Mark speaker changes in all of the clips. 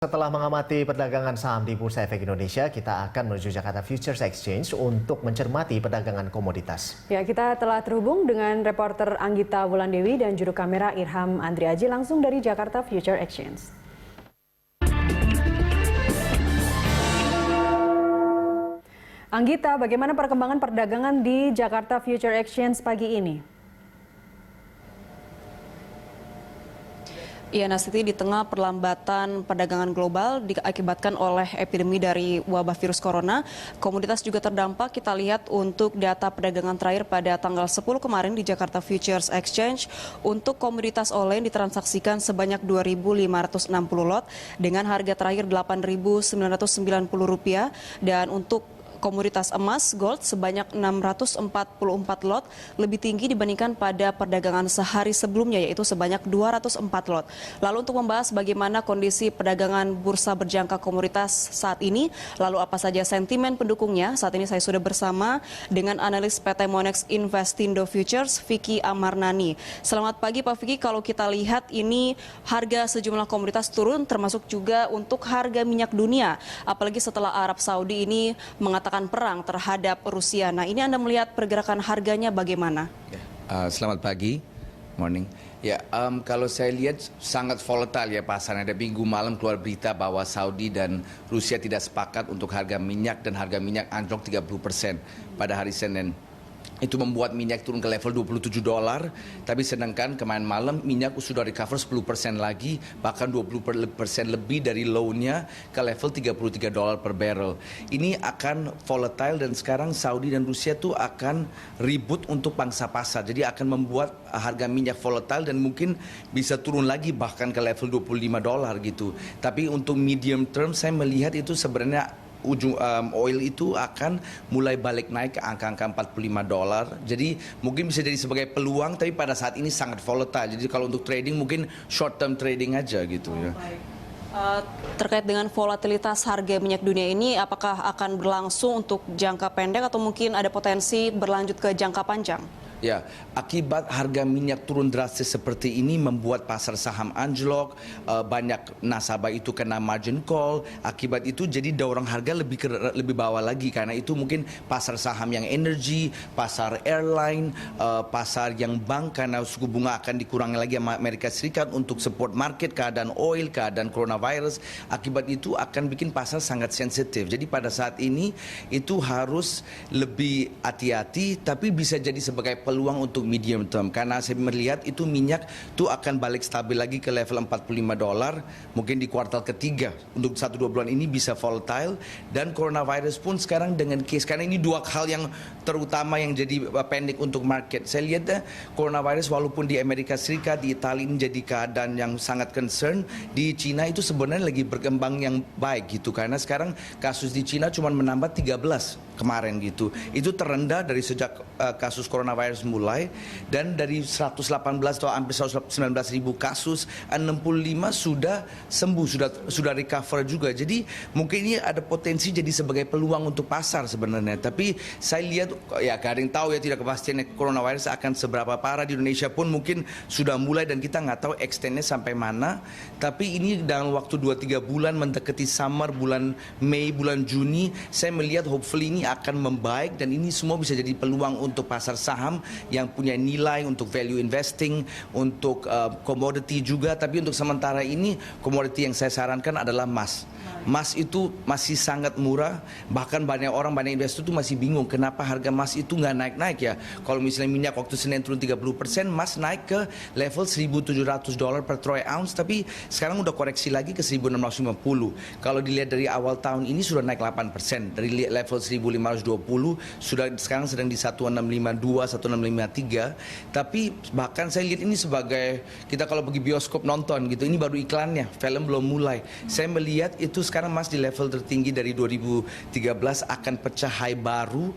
Speaker 1: Setelah mengamati perdagangan saham di Bursa Efek Indonesia, kita akan menuju Jakarta Futures Exchange untuk mencermati perdagangan komoditas.
Speaker 2: Ya, kita telah terhubung dengan reporter Anggita Wulandewi dan juru kamera Irham Andriaji langsung dari Jakarta Futures Exchange. Anggita, bagaimana perkembangan perdagangan di Jakarta Futures Exchange pagi ini?
Speaker 3: Iya, Nastiti, di tengah perlambatan perdagangan global diakibatkan oleh epidemi dari wabah virus corona, komoditas juga terdampak. Kita lihat untuk data perdagangan terakhir pada tanggal 10 kemarin di Jakarta Futures Exchange, untuk komoditas oleh ditransaksikan sebanyak 2.560 lot dengan harga terakhir Rp8.990 dan untuk komoditas emas gold sebanyak 644 lot, lebih tinggi dibandingkan pada perdagangan sehari sebelumnya, yaitu sebanyak 204 lot. Lalu untuk membahas bagaimana kondisi perdagangan bursa berjangka komoditas saat ini, lalu apa saja sentimen pendukungnya, saat ini saya sudah bersama dengan analis PT Monex Investindo Futures, Vicky Amarnani. Selamat pagi Pak Vicky, kalau kita lihat ini harga sejumlah komoditas turun, termasuk juga untuk harga minyak dunia, apalagi setelah Arab Saudi ini mengatakan perang terhadap Rusia. Nah, ini Anda melihat pergerakan harganya bagaimana?
Speaker 4: Selamat pagi, morning. Ya, kalau saya lihat sangat volatile ya pasarnya. Ada minggu malam keluar berita bahwa Saudi dan Rusia tidak sepakat untuk harga minyak dan harga minyak anjlok 30% pada hari Senin. Itu membuat minyak turun ke level $27. Tapi sedangkan kemarin malam minyak sudah recover 10% lagi, bahkan 20% lebih dari low-nya ke level $33 per barrel. Ini akan volatile dan sekarang Saudi dan Rusia tuh akan ribut untuk pangsa pasar. Jadi akan membuat harga minyak volatile dan mungkin bisa turun lagi bahkan ke level $25 gitu. Tapi untuk medium term saya melihat itu sebenarnya oil itu akan mulai balik naik ke angka-angka $45. Jadi mungkin bisa jadi sebagai peluang, tapi pada saat ini sangat volatile. Jadi kalau untuk trading mungkin short term trading aja gitu ya.
Speaker 3: Terkait dengan volatilitas harga minyak dunia ini, apakah akan berlangsung untuk jangka pendek atau mungkin ada potensi berlanjut ke jangka panjang?
Speaker 4: Ya, akibat harga minyak turun drastis seperti ini membuat pasar saham anjlok, banyak nasabah itu kena margin call. Akibat itu jadi dorong harga lebih bawah lagi, karena itu mungkin pasar saham yang energi, pasar airline, pasar yang bank, karena suku bunga akan dikurangi lagi sama Amerika Serikat untuk support market, keadaan oil, keadaan coronavirus. Akibat itu akan bikin pasar sangat sensitif. Jadi pada saat ini itu harus lebih hati-hati, tapi bisa jadi sebagai peluang untuk medium term, karena saya melihat itu minyak tuh akan balik stabil lagi ke level $45 mungkin di kuartal ketiga. Untuk 1-2 bulan ini bisa volatile, dan coronavirus pun sekarang dengan case, karena ini dua hal yang terutama yang jadi pendek untuk market. Saya lihat coronavirus walaupun di Amerika Serikat, di Italia ini jadi keadaan yang sangat concern, di Cina itu sebenarnya lagi berkembang yang baik gitu, karena sekarang kasus di Cina cuma menambah 13 kemarin gitu. Itu terendah dari sejak kasus coronavirus mulai, dan dari 118 atau hampir 119 ribu kasus, 65 sudah sembuh, sudah recover juga. Jadi mungkin ini ada potensi jadi sebagai peluang untuk pasar sebenarnya. Tapi saya lihat ya gak ada yang tahu ya, tidak kepastian coronavirus akan seberapa parah. Di Indonesia pun mungkin sudah mulai dan kita nggak tahu extendnya sampai mana. Tapi ini dalam waktu 2-3 bulan mendekati summer, bulan Mei, bulan Juni, saya melihat hopefully ini akan membaik, dan ini semua bisa jadi peluang untuk pasar saham yang punya nilai untuk value investing, untuk commodity juga. Tapi untuk sementara ini commodity yang saya sarankan adalah emas. Emas itu masih sangat murah, bahkan banyak investor itu masih bingung kenapa harga emas itu nggak naik-naik ya. Kalau misalnya minyak waktu Senin turun 30%, emas naik ke level $1.700 per troy ounce, tapi sekarang udah koreksi lagi ke 1.650. Kalau dilihat dari awal tahun ini sudah naik 8%, dari level 1.520 sudah sekarang sedang di 1652, 1653. Tapi bahkan saya lihat ini sebagai, kita kalau pergi bioskop nonton gitu, ini baru iklannya, film belum mulai. Saya melihat itu sekarang emas di level tertinggi dari 2013, akan pecah high baru,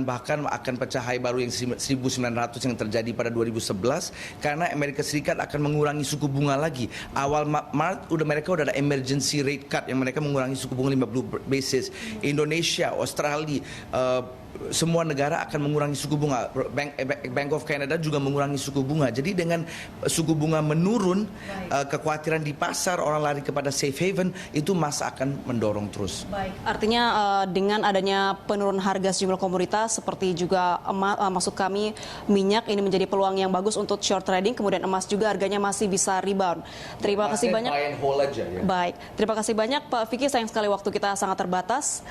Speaker 4: bahkan akan pecah high baru yang 1.900 yang terjadi pada 2011, karena Amerika Serikat akan mengurangi suku bunga lagi. Awal Maret mereka udah ada emergency rate cut yang mereka mengurangi suku bunga 50 basis. Indonesia, Australia, semua negara akan mengurangi suku bunga. Bank of Canada juga mengurangi suku bunga. Jadi dengan suku bunga menurun, kekhawatiran di pasar orang lari kepada safe haven itu masa akan mendorong terus.
Speaker 3: Baik. Artinya dengan adanya penurunan harga sejumlah komoditas seperti juga maksud kami minyak ini menjadi peluang yang bagus untuk short trading. Kemudian emas juga harganya masih bisa rebound. Terima kasih banyak.
Speaker 4: Buy and hold aja, ya.
Speaker 3: Baik, terima kasih banyak Pak Vicky. Sayang sekali waktu kita sangat terbatas.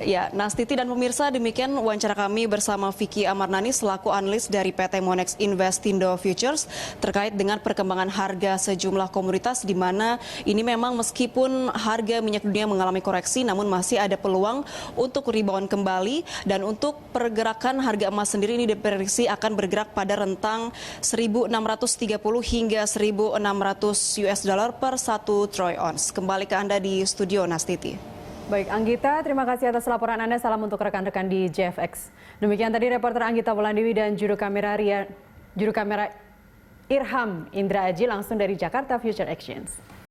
Speaker 3: Ya, Nastiti dan pemirsa, demikian wawancara kami bersama Vicky Amarnani selaku analis dari PT Monex Investindo Futures terkait dengan perkembangan harga sejumlah komoditas di mana ini memang meskipun harga minyak dunia mengalami koreksi namun masih ada peluang untuk rebound kembali, dan untuk pergerakan harga emas sendiri ini diprediksi akan bergerak pada rentang 1.630 hingga 1.600 US dollar per 1 troy ounce. Kembali ke Anda di studio Nastiti.
Speaker 2: Baik, Anggita, terima kasih atas laporan Anda. Salam untuk rekan-rekan di JFX. Demikian tadi reporter Anggita Wulandewi dan juru kamera Irham Indra Aji langsung dari Jakarta Future Exchange.